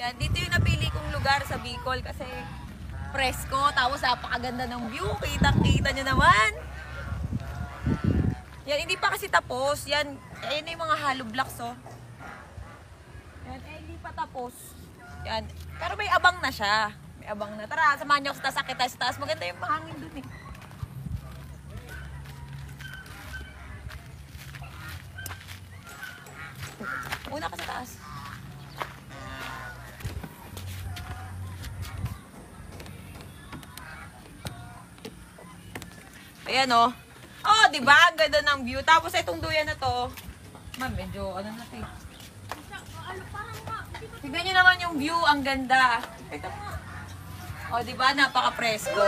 Yan, dito yung napili kong lugar sa Bicol kasi presko, tapos napakaganda ng view. Kitang-kita nyo naman. Yan, hindi pa kasi tapos. Yan, ayun na yung mga hollow blocks, oh. Yan, hindi pa tapos. Yan, pero may abang na siya. May abang na. Tara, samahan nyo ako sa taas. Akit tayo sa taas. Maganda yung mahangin dun eh. Una ka sa taas. Ayan oh. Oh, di ba? Ang ganda ng view. Tapos itong duyan na to. Ma'am, medyo ano na 'to. Tignan niyo naman yung view, ang ganda. Ito nga. Oh, di ba? Napaka-presko.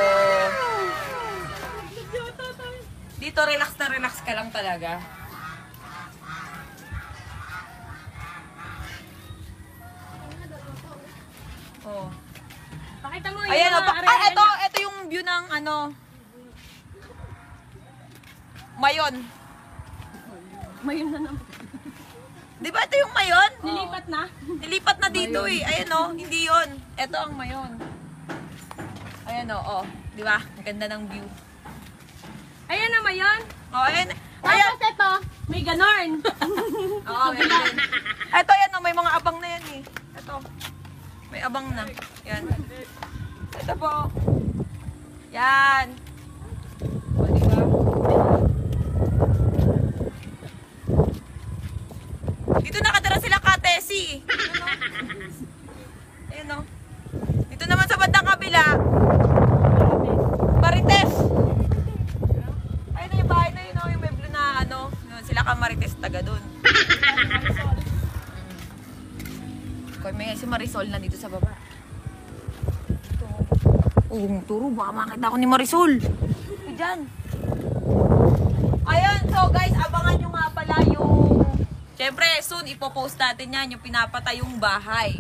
Dito relax na relax ka lang talaga. Oh. Pakita mo yung ayan, oh, area ito yung view ng ano. Mayon. Mayon na naman. Di ba ito yung Mayon? Nilipat na? Nilipat na dito eh. Ayan oh, hindi yon. Ito ang Mayon. Ayan oh, di ba? Ang ganda ng view. Ayan na Mayon. Oh, ayan. Ayan. Tapos ito, may ganorn. Oo, meron. Ito yan oh, may mga abang na yan eh. Ito. May abang na. Yan. Ito po. Yan. O, diba? Dito nakatira sila Katesi. Ayan o. Dito naman sa bandang kabila. Marites. Ayun na yung bahay na yun o. Yung may blue na ano. Yun, sila ka Marites taga dun. May si Marisol na dito sa baba. Ito. Oh, turo. Baka makita ko ni Marisol. Ito dyan. Ayan. So guys, abangan nyo nga pala yung... Siyempre, soon ipopost natin yan. Yung pinapatayong bahay.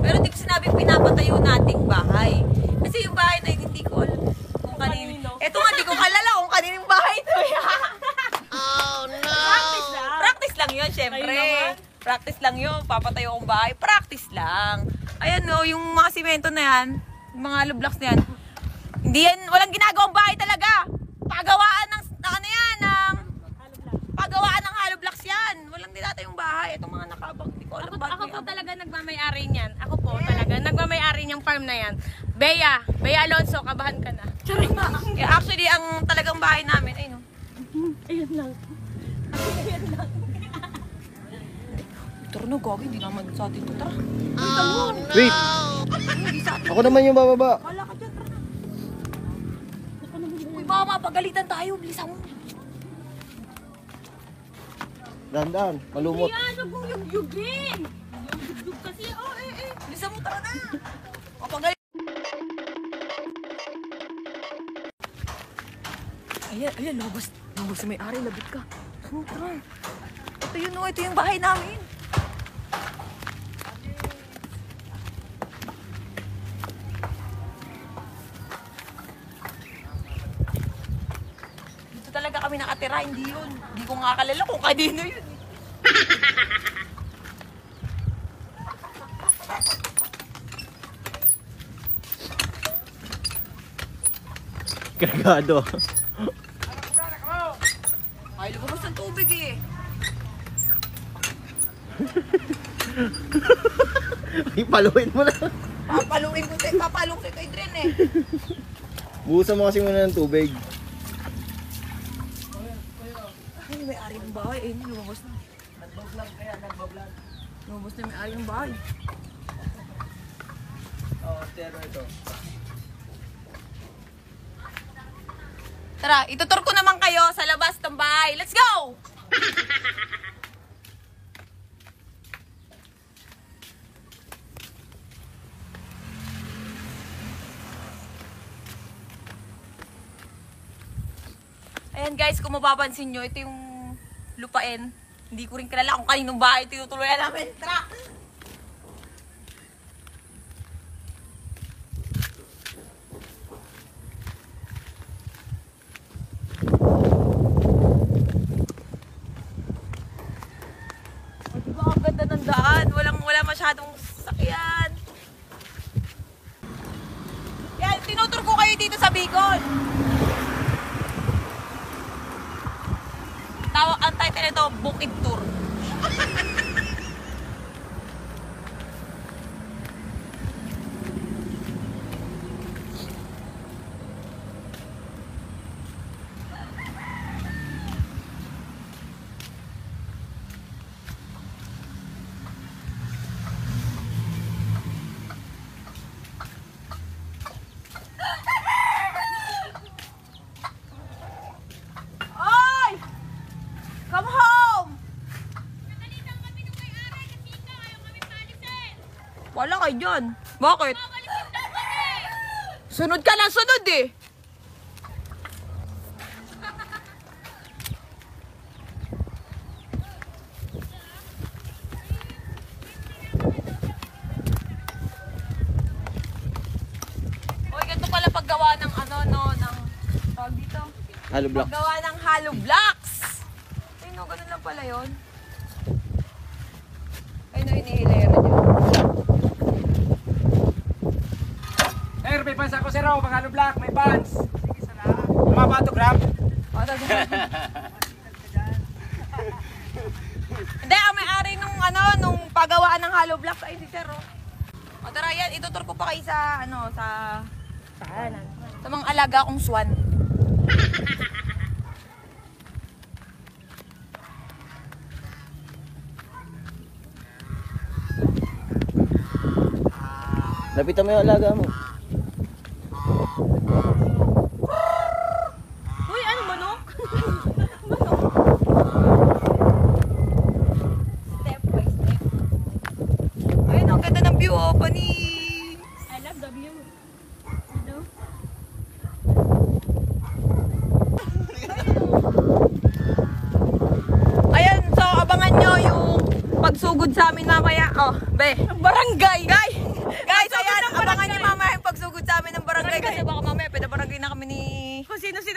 Pero hindi ko sinabing pinapatayo nating bahay. Kasi yung bahay na yun, hindi ko alam kung kanino. Ito nga, hindi ko kalala kung kaninong bahay ito. Oh no! Practice lang. Practice lang yun, siyempre. Practice lang yun. Papatayo akong bahay. Practice lang. Ayan no, yung mga simento na yan, yung mga hollow blocks na yan, hindi yan, walang ginagawang bahay talaga. Pagawaan ng, ano yan, ng, pagawaan ng hollow blocks yan. Walang dinata yung bahay. Itong mga nakabang, hindi ko alam bakit. Ako po talaga nagmamayari niyan. Ako po talaga, nagmamayari niyang farm na yan. Bea Alonso, kabahan ka na. Charing ma. Yeah, actually, ang talagang bahay namin, ay no. Ayan lang. Ayan lang. Tara na, gagi, hindi naman sa atin ito. Tara. Oh, no. Wait! Ako naman yung bababa. Wala ka dyan, tara na. Uy, baka mapagalitan tayo. Bilisan mo. Dahan-dahan, malumot. Ayan, huwag mong yugyugin. Yugyug kasi, Bilisan mo, tara na. Mapagalit. Ayan, lumabas na may-ari, labit ka. Tara. Ito yun, ito yung bahay namin. Dito talaga kami nakatira, hindi yun. Hindi ko nga kalala kung kanino yun. Kargado. Ay, lumabas ng tubig eh. Ipaluin mo na. Papaluin ko kay Dren eh. Buhusan mo kasi muna ng tubig. Ay, may-ari ng bahay. Eh, lumabas na. Nagbablog. Lumabas na may-ari ng bahay. Oo, pero ito. Tara, itutur ko naman kayo sa labas ng bahay. Let's go! Ayan guys, kung mapapansin nyo, ito yung lupain. Hindi ko rin kilala kung kaninong bahay tinutuluyan namin. Tara! O, diba ang ganda ng daan? Wala masyadong sasakyan. Bicol. Ang title nito, Bukid Tour. Oy! Come home! Wala kayo dyan. Bakit? Sunod ka lang, sunod eh. Oy, ganito pala paggawa ng ano, no, ng tawag dito. Hollow block. Paggawa ng hollow blocks. Ay no, ganun lang pala yun. Ay no, inihilera dyan. Sir, may pants ako, sir. Oh, pang hollow block, may pants. Sige, salamat. Mga autograph. O, hindi, ang may-ari nung ano, nung paggawaan ng hollow blocks ay si Sir, oh. O, tara yan, itutur ko pa kayo sa, ano, sa mga alaga kong swan. Lapitan mo yung alaga mo. Uy, ano manok? Step by step. Ayun, ang ganda ng view, oh, panis. I love the view. Ano? Ayan, so abangan nyo yung pagsugod sa amin mamaya. Oh, be. Barangay! Guys, ayan, abangan nyo mamaya yung pagsugod sa amin ng barangay kasi baka mamaya pinabarangay na kami ni Kung sino-sino